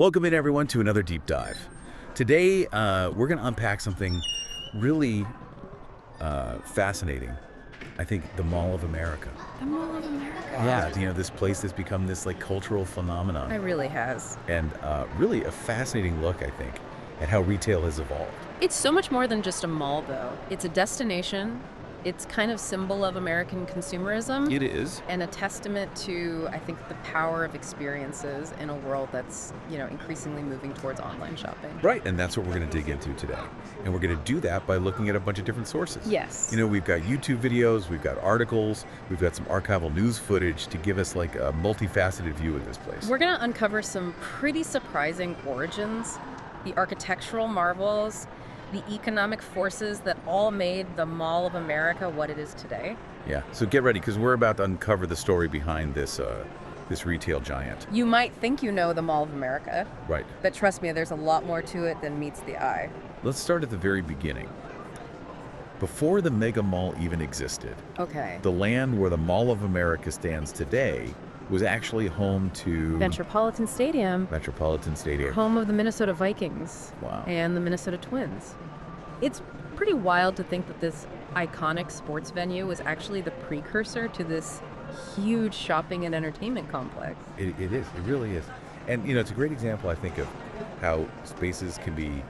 Welcome in, everyone, to another deep dive. Today, we're going to unpack something really fascinating. I think the Mall of America. The Mall of America. Yeah, this place has become this cultural phenomenon, It really has. and really a fascinating look, I think, at how retail has evolved. It's so much more than just a mall, though. It's a destination. It's kind of symbol of American consumerism. It is. And a testament to, I think, the power of experiences in a world that's, increasingly moving towards online shopping. Right, and that's what we're going to dig into today. And we're going to do that by looking at a bunch of different sources. Yes. We've got YouTube videos, we've got articles, we've got some archival news footage to give us a multifaceted view of this place. We're going to uncover some pretty surprising origins, the architectural marvels, the economic forces that all made the Mall of America what it is today. Yeah, so get ready, because we're about to uncover the story behind this retail giant. You might think you know the Mall of America, Right. but trust me, there's a lot more to it than meets the eye. Let's start at the very beginning. Before the megamall even existed, Okay. the land where the Mall of America stands today was actually home to Metropolitan Stadium, Metropolitan Stadium. home of the Minnesota Vikings Wow. and the Minnesota Twins. It's pretty wild to think that this iconic sports venue was actually the precursor to this huge shopping and entertainment complex. It is. It really is. And, it's a great example, I think, of how spaces can be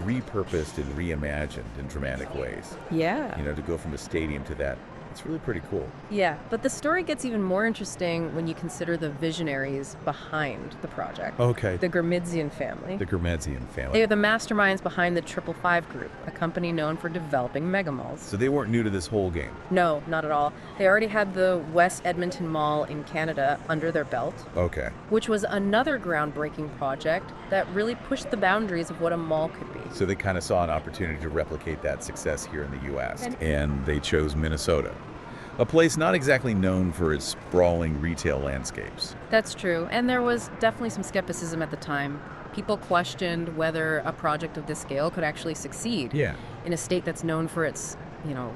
repurposed and reimagined in dramatic ways. Yeah. To go from a stadium to that, it's really pretty cool. Yeah, but the story gets even more interesting when you consider the visionaries behind the project. Okay. The Gurmidzian family. The Gurmedzian They family. are the masterminds behind the 555 Group, a company known for developing megamalls. So they weren't new to this whole game. No, not at all. They already had the West Edmonton Mall in Canada under their belt, Okay. which was another groundbreaking project that really pushed the boundaries of what a mall could be. So they kind of saw an opportunity to replicate that success here in the U.S. And- And they chose Minnesota, a place not exactly known for its sprawling retail landscapes. That's true, and there was definitely some skepticism at the time. People questioned whether a project of this scale could actually succeed Yeah. in a state that's known for its,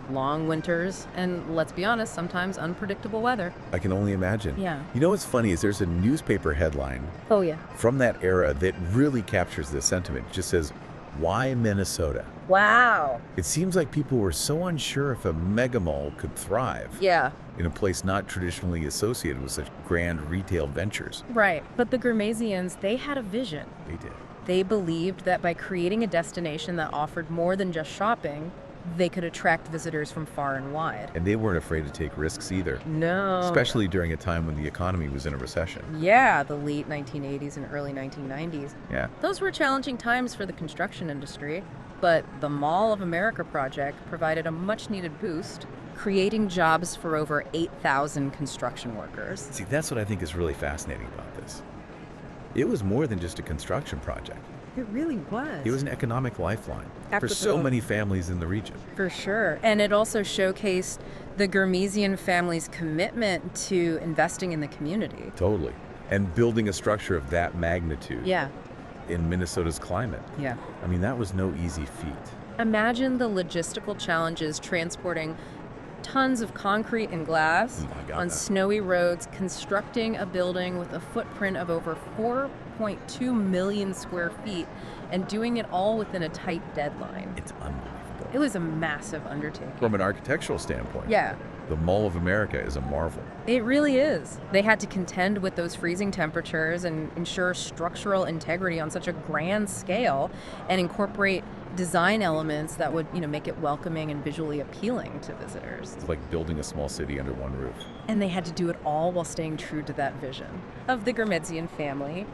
long winters and, let's be honest, sometimes unpredictable weather. I can only imagine. Yeah. What's funny is there's a newspaper headline Oh, yeah. from that era that really captures this sentiment. It just says, "Why Minnesota?" Wow. It seems like people were so unsure if a megamall could thrive Yeah, in a place not traditionally associated with such grand retail ventures. right. But the Gurmezians, they had a vision. They did. They believed that by creating a destination that offered more than just shopping, they could attract visitors from far and wide. And they weren't afraid to take risks either, No. especially during a time when the economy was in a recession. Yeah, the late 1980s and early 1990s. Yeah. Those were challenging times for the construction industry, but the Mall of America project provided a much-needed boost, creating jobs for over 8,000 construction workers. See, that's what I think is really fascinating about this. It was more than just a construction project. It really was. It was an economic lifeline for so Absolutely. many families in the region. For sure. And it also showcased the Gurmezian family's commitment to investing in the community. Totally. And building a structure of that magnitude Yeah, in Minnesota's climate. yeah. I mean, that was no easy feat. Imagine the logistical challenges transporting tons of concrete and glass Oh my God, on that- snowy roads, constructing a building with a footprint of over 4.2 million square feet, and doing it all within a tight deadline. It's unbelievable. It was a massive undertaking. From an architectural standpoint, Yeah, the Mall of America is a marvel. it really is. They had to contend with those freezing temperatures and ensure structural integrity on such a grand scale and incorporate design elements that would, make it welcoming and visually appealing to visitors. It's like building a small city under one roof. And they had to do it all while staying true to that vision of the Gurmedzian family,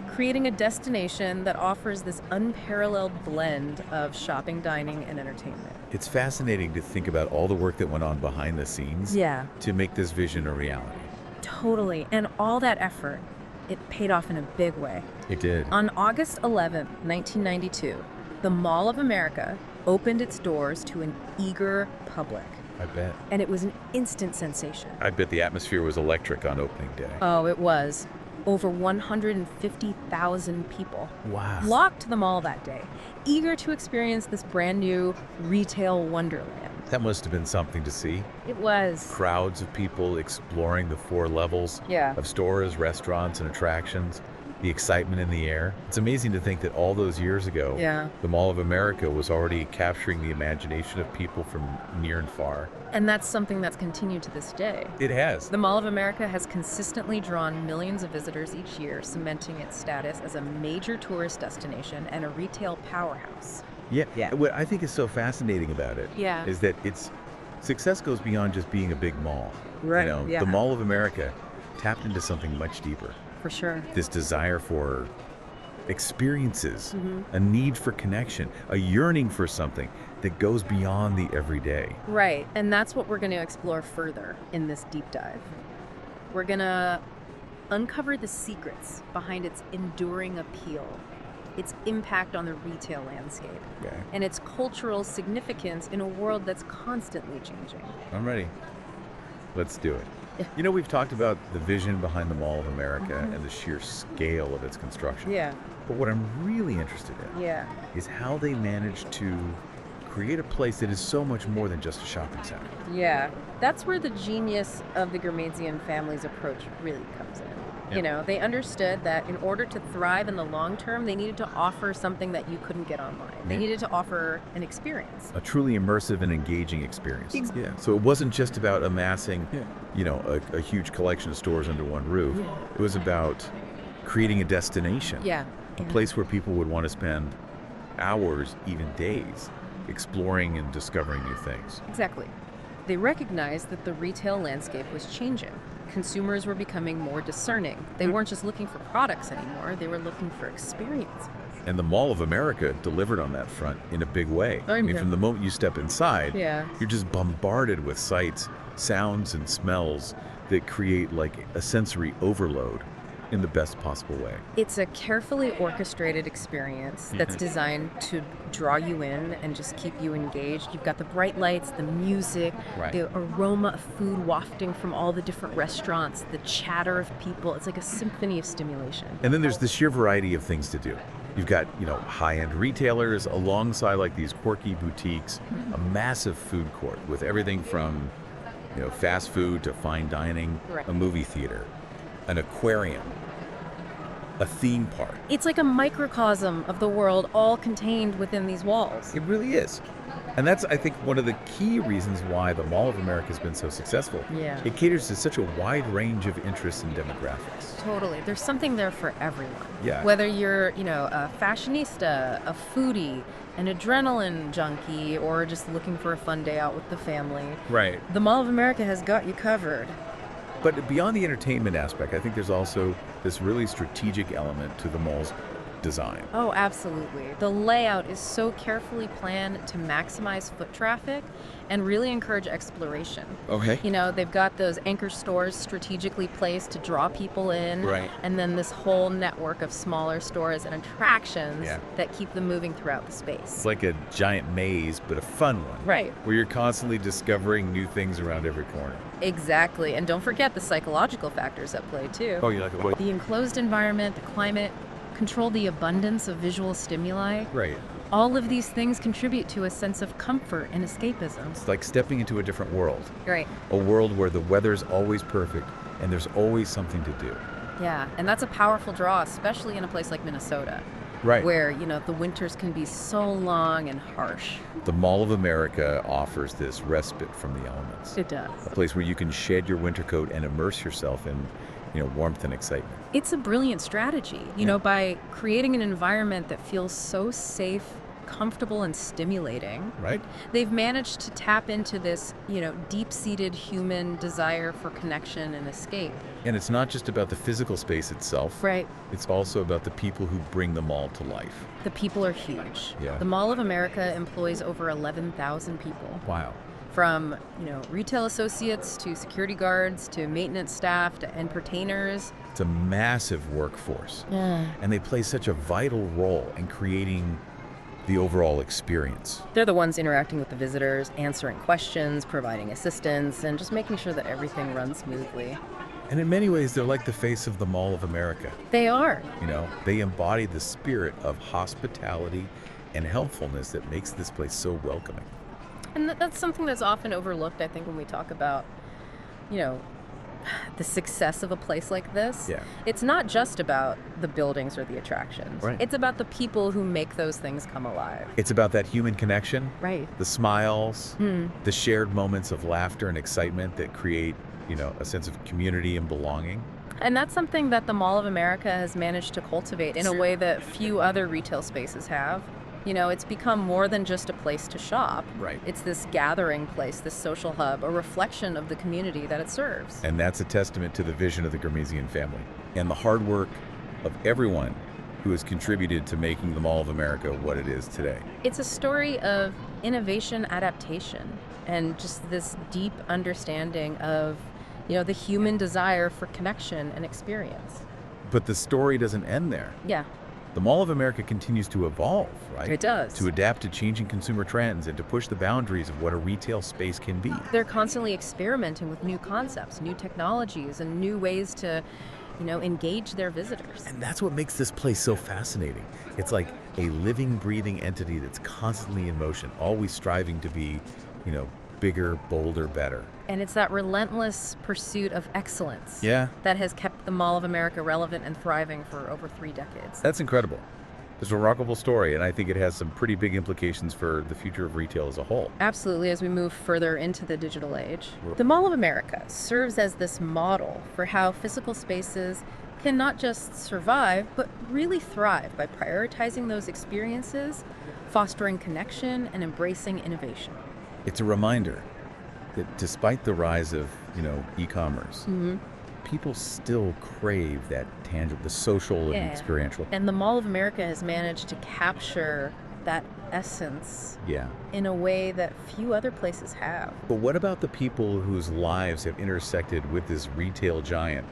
creating a destination that offers this unparalleled blend of shopping, dining, and entertainment. It's fascinating to think about all the work that went on behind the scenes Yeah, to make this vision a reality. totally. And all that effort, it paid off in a big way. It did. On August 11th, 1992, the Mall of America opened its doors to an eager public. I bet. And it was an instant sensation. I bet the atmosphere was electric on opening day. Oh, it was. Over 150,000 people Wow. flocked to the mall that day, eager to experience this brand new retail wonderland. That must have been something to see. It was. Crowds of people exploring the 4 levels Yeah. of stores, restaurants, and attractions. the excitement in the air. It's amazing to think that all those years ago, Yeah. the Mall of America was already capturing the imagination of people from near and far. And that's something that's continued to this day. It has. The Mall of America has consistently drawn millions of visitors each year, cementing its status as a major tourist destination and a retail powerhouse. Yeah. What I think is so fascinating about it Yeah. is that its success goes beyond just being a big mall. Right, You know, yeah. the Mall of America tapped into something much deeper. For sure. This desire for experiences, Mm-hmm. a need for connection, a yearning for something that goes beyond the everyday. Right, and that's what we're going to explore further in this deep dive. We're going to uncover the secrets behind its enduring appeal, its impact on the retail landscape, Okay. and its cultural significance in a world that's constantly changing. I'm ready. Let's do it. Yeah. You know, we've talked about the vision behind the Mall of America and the sheer scale of its construction. Yeah, But what I'm really interested in yeah. is how they managed to create a place that is so much more than just a shopping center. Yeah, that's where the genius of the Gurmezian family's approach really comes in. Yeah. You know, they understood that in order to thrive in the long term, they needed to offer something that you couldn't get online. They Yeah. needed to offer an experience. A truly immersive and engaging experience. Ex- Yeah. So it wasn't just about amassing, Yeah. you know, a huge collection of stores under one roof. It was about creating a destination. Yeah. A place where people would want to spend hours, even days, exploring and discovering new things. Exactly. They recognized that the retail landscape was changing. Consumers were becoming more discerning. They weren't just looking for products anymore, they were looking for experiences. And the Mall of America delivered on that front in a big way. I mean, Yeah. from the moment you step inside, Yeah. you're just bombarded with sights, sounds, and smells that create like a sensory overload in the best possible way. It's a carefully orchestrated experience that's designed to draw you in and just keep you engaged. You've got the bright lights, the music, Right. the aroma of food wafting from all the different restaurants, the chatter of people. It's like a symphony of stimulation. And then there's the sheer variety of things to do. You've got, you know, high-end retailers alongside like these quirky boutiques, a massive food court with everything from, you know, fast food to fine dining, Right. a movie theater, an aquarium, a theme park. It's like a microcosm of the world all contained within these walls. It really is. And that's, I think, one of the key reasons why the Mall of America has been so successful. Yeah. It caters to such a wide range of interests and demographics. Totally. There's something there for everyone. Yeah. Whether you're, you know, a fashionista, a foodie, an adrenaline junkie, or just looking for a fun day out with the family, Right. the Mall of America has got you covered. But beyond the entertainment aspect, I think there's also this really strategic element to the mall's design. Oh, absolutely. The layout is so carefully planned to maximize foot traffic and really encourage exploration. Okay. You know, they've got those anchor stores strategically placed to draw people in. Right. And then this whole network of smaller stores and attractions Yeah. that keep them moving throughout the It's space. like a giant maze, but a fun one. Right. Where you're constantly discovering new things around every corner. Exactly. And don't forget the psychological factors at play, too. you like it? The enclosed environment, the climate, control the abundance of visual stimuli. Right. All of these things contribute to a sense of comfort and escapism. It's like stepping into a different world. Right. A world where the weather's always perfect and there's always something to do. Yeah, and that's a powerful draw, especially in a place like Minnesota, Right. where, you know, the winters can be so long and harsh. The Mall of America offers this respite from the elements. It does. A place where you can shed your winter coat and immerse yourself in, you know, warmth and excitement. It's a brilliant strategy, you know, by creating an environment that feels so safe, comfortable, and stimulating. Right? They've managed to tap into this, you know, deep-seated human desire for connection and escape. And it's not just about the physical space itself. Right. It's also about the people who bring the mall to life. The people are huge. Yeah. The Mall of America employs over 11,000 people. Wow. From, you know, retail associates to security guards to maintenance staff to entertainers. It's a massive workforce. Yeah. And they play such a vital role in creating the overall experience. They're the ones interacting with the visitors, answering questions, providing assistance, and just making sure that everything runs smoothly. And in many ways, they're like the face of the Mall of America. They are. You know, they embody the spirit of hospitality and helpfulness that makes this place so welcoming. And that's something that's often overlooked, I think, when we talk about, you know, The success of a place like this, Yeah. it's not just about the buildings or the attractions. Right. It's about the people who make those things come alive. It's about that human connection, Right. the smiles, Hmm. the shared moments of laughter and excitement that create, a sense of community and belonging. And that's something that the Mall of America has managed to cultivate in a way that few other retail spaces have. It's become more than just a place to shop. Right. It's this gathering place, this social hub, a reflection of the community that it serves. And that's a testament to the vision of the Gurmezian family and the hard work of everyone who has contributed to making the Mall of America what it is today. It's a story of innovation, adaptation, and just this deep understanding of, the human desire for connection and experience. But the story doesn't end there. Yeah, The Mall of America continues to evolve, right? it does. To adapt to changing consumer trends and to push the boundaries of what a retail space can be. They're constantly experimenting with new concepts, new technologies, and new ways to, engage their visitors. And that's what makes this place so fascinating. It's like a living, breathing entity that's constantly in motion, always striving to be, bigger, bolder, better. And it's that relentless pursuit of excellence Yeah, that has kept the Mall of America relevant and thriving for over 3 decades. that's incredible. It's a remarkable story, and I think it has some pretty big implications for the future of retail as a whole. Absolutely, as we move further into the digital age. The Mall of America serves as this model for how physical spaces can not just survive, but really thrive by prioritizing those experiences, fostering connection, and embracing innovation. It's a reminder that despite the rise of, e-commerce, people still crave that tangible, the social Yeah. and experiential. And the Mall of America has managed to capture that essence Yeah. in a way that few other places have. But what about the people whose lives have intersected with this retail giant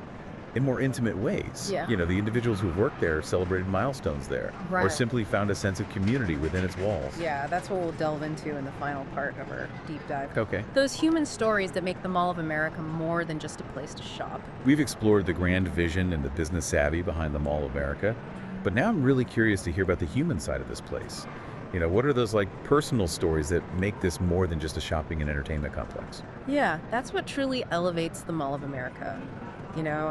in more intimate ways? Yeah. The individuals who've worked there celebrated milestones there, or Right. simply found a sense of community within its walls. Yeah, that's what we'll delve into in the final part of our deep dive. Okay. Those human stories that make the Mall of America more than just a place to shop. We've explored the grand vision and the business savvy behind the Mall of America, but now I'm really curious to hear about the human side of this place. What are those personal stories that make this more than just a shopping and entertainment complex? Yeah, that's what truly elevates the Mall of America.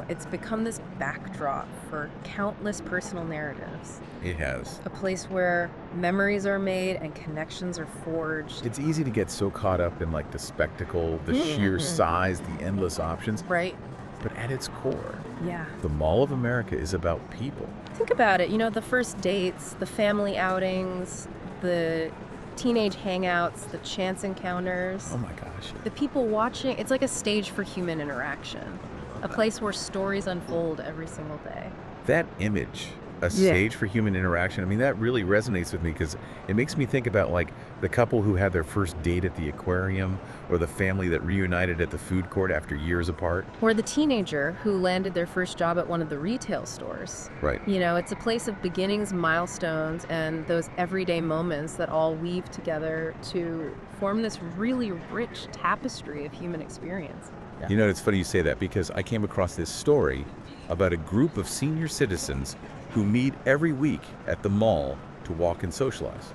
It's become this backdrop for countless personal narratives. It has. A place where memories are made and connections are forged. It's easy to get so caught up in the spectacle, the sheer size, the endless options, Right? but at its core, Yeah. the Mall of America is about people. Think about it. The first dates, the family outings, the teenage hangouts, the chance encounters, Oh my gosh. the people watching. It's like a stage for human interaction, a place where stories unfold every single day. That image, a stage for human interaction, that really resonates with me because it makes me think about the couple who had their first date at the aquarium, or the family that reunited at the food court after years apart. Or the teenager who landed their first job at one of the retail stores. Right. It's a place of beginnings, milestones, and those everyday moments that all weave together to form this really rich tapestry of human experience. Yeah. It's funny you say that because I came across this story about a group of senior citizens who meet every week at the mall to walk and socialize.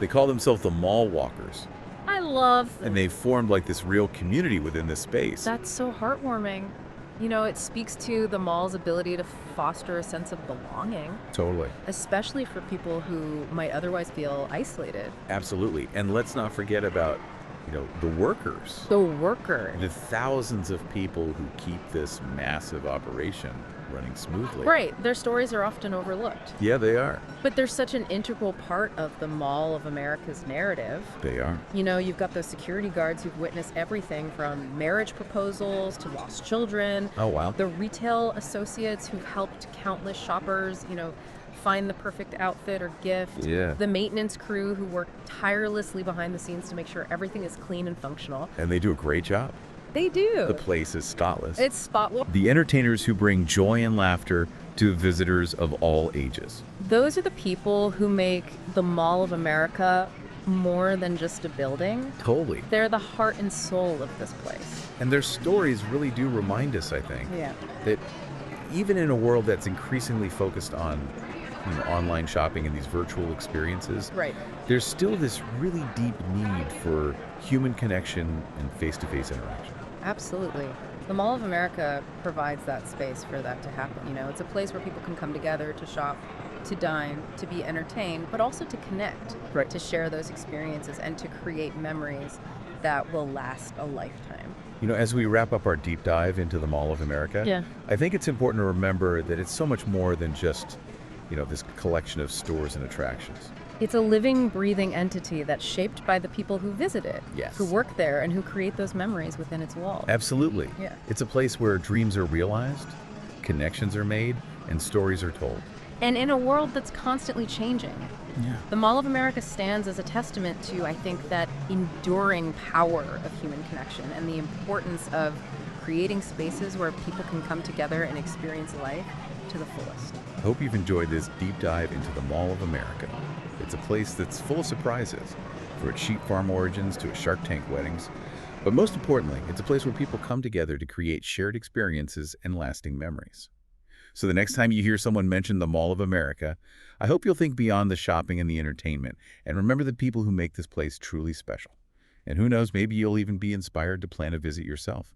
They call themselves the Mall Walkers, I love and they've formed this real community within this space. That's so heartwarming. It speaks to the mall's ability to foster a sense of belonging, Totally. especially for people who might otherwise feel isolated. Absolutely. And let's not forget about, the workers. The worker. The thousands of people who keep this massive operation running smoothly. Right, their stories are often overlooked. Yeah, they are. But they're such an integral part of the Mall of America's narrative. They are. You've got those security guards who've witnessed everything from marriage proposals to lost children. Oh, wow. The retail associates who've helped countless shoppers, find the perfect outfit or gift. Yeah. The maintenance crew who work tirelessly behind the scenes to make sure everything is clean and functional. And they do a great job. They do. The place is spotless. It's spot. The entertainers who bring joy and laughter to visitors of all ages. Those are the people who make the Mall of America more than just a building. Totally. They're the heart and soul of this place. And their stories really do remind us, I think, Yeah. that even in a world that's increasingly focused on online shopping and these virtual experiences, Right. there's still this really deep need for human connection and face-to-face interaction. Absolutely. The Mall of America provides that space for that to happen. It's a place where people can come together to shop, to dine, to be entertained, but also to connect, Right. to share those experiences and to create memories that will last a lifetime. As we wrap up our deep dive into the Mall of America, Yeah. I think it's important to remember that it's so much more than just, this collection of stores and attractions. It's a living, breathing entity that's shaped by the people who visit it, Yes. who work there, and who create those memories within its walls. Absolutely. Yeah. It's a place where dreams are realized, connections are made, and stories are told. And in a world that's constantly changing, Yeah. the Mall of America stands as a testament to, I think, that enduring power of human connection and the importance of creating spaces where people can come together and experience life to the fullest. I hope you've enjoyed this deep dive into the Mall of America. It's a place that's full of surprises, from its sheep farm origins to its Shark Tank weddings. But most importantly, it's a place where people come together to create shared experiences and lasting memories. So the next time you hear someone mention the Mall of America, I hope you'll think beyond the shopping and the entertainment and remember the people who make this place truly special. And who knows, maybe you'll even be inspired to plan a visit yourself.